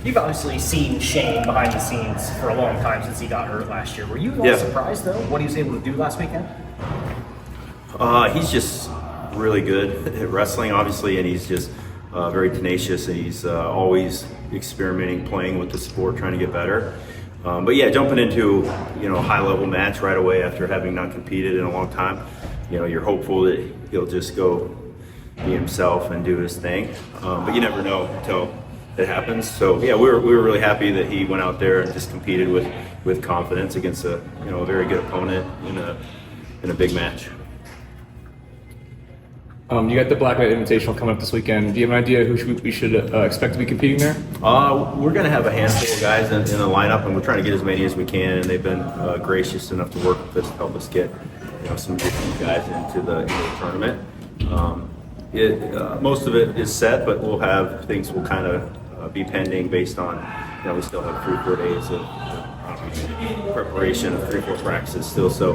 You've obviously seen Shane behind the scenes for a long time since he got hurt last year. Were you at all surprised, though, what he was able to do last weekend? He's just really good at wrestling, obviously, and he's just very tenacious, and he's always experimenting, playing with the sport, trying to get better. But yeah, jumping into a high-level match right away after having not competed in a long time, you're hopeful that he'll just go be himself and do his thing. But you never know until it happens. So yeah, we were really happy that he went out there and just competed with confidence against a very good opponent in a big match. You got the Black Knight Invitational coming up this weekend. Do you have an idea who we should expect to be competing there? We're going to have a handful of guys in the lineup, and we're trying to get as many as we can. And they've been gracious enough to work with us to help us get some good guys into the tournament. Most of it is set, but we'll have things will kind of be pending based on we still have 3-4 days of preparation of 3-4 practices still. So,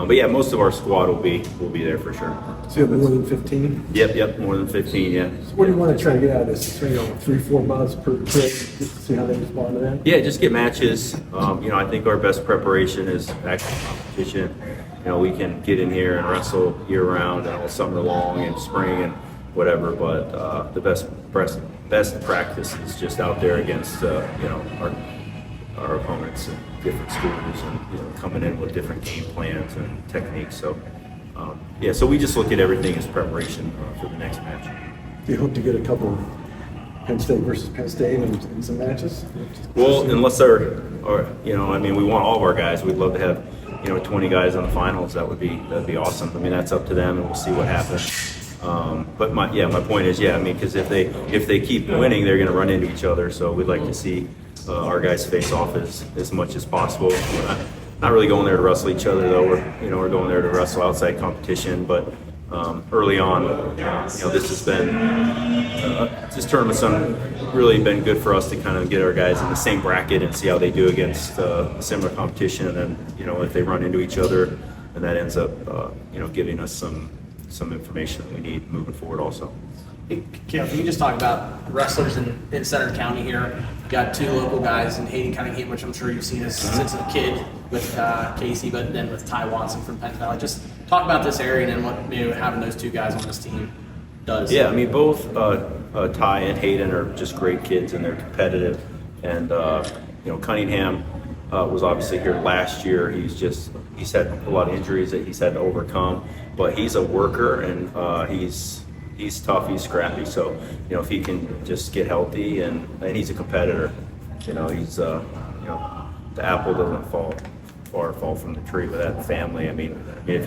but yeah, most of our squad will be there for sure. So you have more than 15? Yep, more than 15. Yeah. So what do you want to try to get out of this? 3-4 months per trip, just to see how they respond to that. Yeah, just get matches. I think our best preparation is actual competition. We can get in here and wrestle year round and all summer long and spring and whatever. But the best practice is just out there against our opponents and different schools and coming in with different game plans and techniques. So so we just look at everything as preparation for the next match. Do you hope to get a couple Penn State versus Penn State in some matches? Well, unless we want all of our guys. We'd love to have 20 guys on the finals. That'd be awesome. I mean, that's up to them, and we'll see what happens. But my point is, because if they keep winning, they're going to run into each other. So we'd like to see our guys face off as much as possible. We're not really going there to wrestle each other, though. We're going there to wrestle outside competition. But early on, this has been this tournament's really been good for us to kind of get our guys in the same bracket and see how they do against similar competition. And then if they run into each other, and that ends up giving us some information that we need moving forward also. Cael, can you just talk about wrestlers in Center County here? You got two local guys in Hayden Cunningham, which I'm sure you've seen since a kid with Casey, but then with Ty Watson from Penn Valley. Just talk about this area and what having those two guys on this team does. Yeah, I mean, both Ty and Hayden are just great kids, and they're competitive. And Cunningham was obviously here last year. He's had a lot of injuries that he's had to overcome, but he's a worker, and he's tough, he's scrappy. So, if he can just get healthy, and he's a competitor, he's the apple doesn't fall from the tree with that family. I mean, if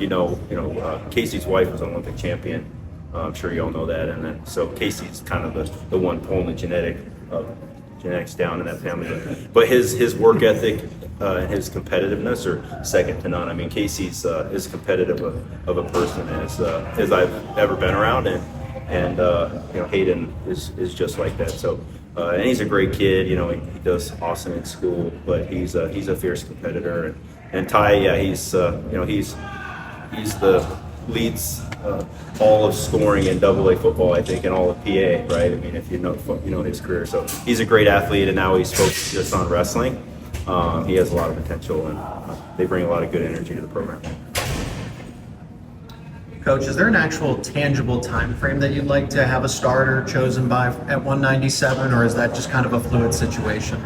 Casey's wife was an Olympic champion. I'm sure you all know that, and then so Casey's kind of the one pulling the genetics down in that family. But his work ethic and his competitiveness are second to none. I mean, Casey's as competitive of a person as I've ever been around, and Hayden is just like that. So and he's a great kid. He does awesome in school, but he's a fierce competitor. And Ty, he's the leads all of scoring in AA football, I think, in all of PA, right? I mean, if you know his career. So he's a great athlete, and now he's focused just on wrestling. He has a lot of potential, and they bring a lot of good energy to the program. Coach, is there an actual tangible time frame that you'd like to have a starter chosen by at 197, or is that just kind of a fluid situation?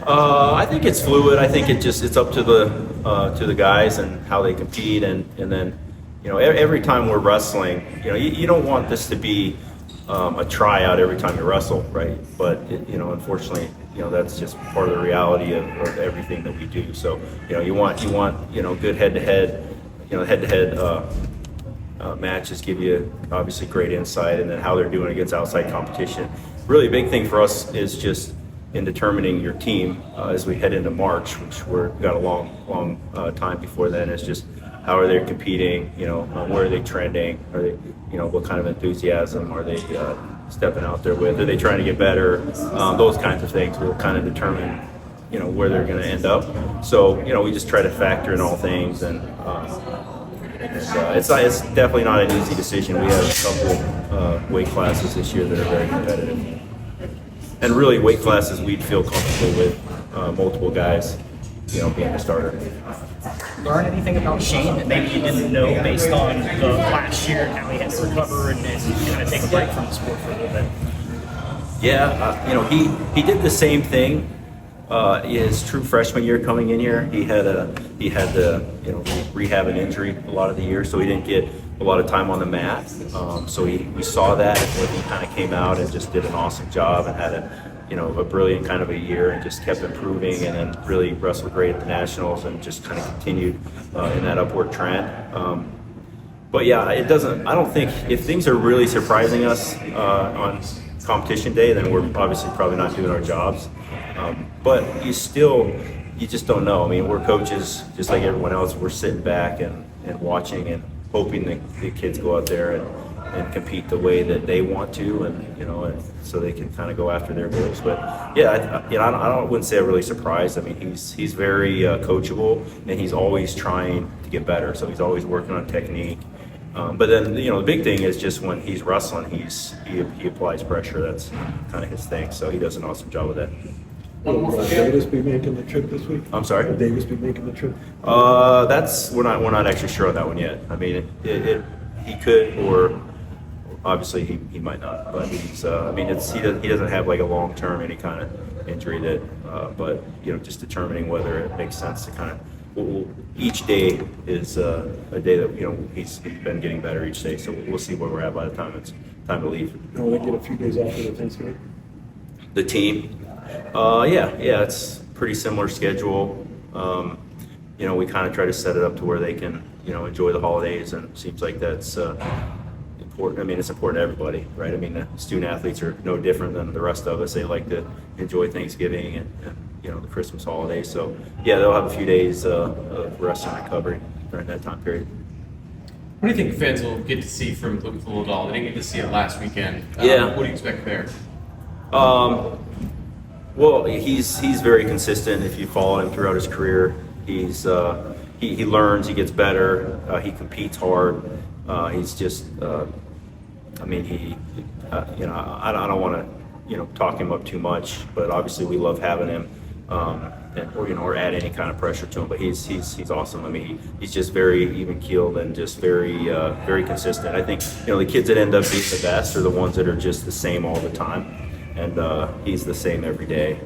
I think it's fluid. I think it's up to the guys and how they compete, and then every time we're wrestling, you don't want this to be a tryout every time you wrestle, right? But unfortunately, that's just part of the reality of everything that we do. So you want good head-to-head matches give you obviously great insight, and then how they're doing against outside competition. Really big thing for us is just in determining your team as we head into March, which we've got a long time before then, is just how are they competing, where are they trending, are they, what kind of enthusiasm are they stepping out there with, are they trying to get better, those kinds of things will kind of determine, where they're going to end up. So, we just try to factor in all things, and it's definitely not an easy decision. We have a couple weight classes this year that are very competitive. and really weight classes we'd feel comfortable with multiple guys, being a starter. Learn anything about Shane that maybe you didn't know based on the last year and how he had to recover and kind of take a break from the sport for a little bit? Yeah, he did the same thing his true freshman year coming in here. He had to rehab an injury a lot of the year, so he didn't get a lot of time on the mat. So we saw that when he kind of came out and just did an awesome job and had a brilliant kind of a year and just kept improving and then really wrestled great at the nationals and just kind of continued in that upward trend. But yeah, I don't think if things are really surprising us on competition day, then we're obviously probably not doing our jobs. But you just don't know. I mean, we're coaches just like everyone else. We're sitting back and watching and hoping that the kids go out there and compete the way that they want to, and so they can kind of go after their goals. But yeah, I wouldn't say I'm really surprised. I mean, he's very coachable, and he's always trying to get better. So he's always working on technique. But then the big thing is just when he's wrestling, he applies pressure. That's kind of his thing. So he does an awesome job with that. Will Davis be making the trip this week? I'm sorry? Will Davis be making the trip? We're not actually sure on that one yet. I mean, he could, or obviously he might not. But he doesn't have like a long term any kind of injury that. But just determining whether it makes sense to kind of. Each day is a day that he's been getting better each day. So we'll see where we're at by the time it's time to leave. Will they get a few days off for the Thanksgiving? The team. Yeah, it's pretty similar schedule. We kind of try to set it up to where they can, enjoy the holidays, and it seems like that's important. I mean, it's important to everybody, right? I mean, the student athletes are no different than the rest of us. They like to enjoy Thanksgiving and the Christmas holidays. So, yeah, they'll have a few days of rest and recovery during that time period. What do you think fans will get to see from Lilledahl? They didn't get to see it last weekend. Yeah. What do you expect there? Well, he's very consistent. If you follow him throughout his career, he learns, he gets better, he competes hard. He's just, I don't want to, talk him up too much, but obviously we love having him, or add any kind of pressure to him. But he's awesome. I mean, he's just very even keeled and just very very consistent. I think the kids that end up being the best are the ones that are just the same all the time. And he's the same every day,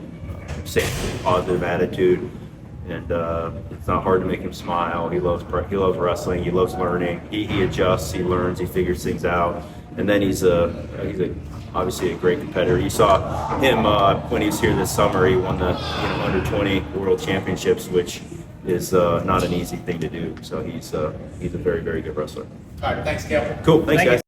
same positive attitude, and it's not hard to make him smile. He loves wrestling. He loves learning. He adjusts. He learns. He figures things out. And then he's obviously a great competitor. You saw him when he was here this summer. He won the under 20 World Championships, which is not an easy thing to do. So he's a very, very good wrestler. All right, thanks, Cael. Cool. Thanks, guys.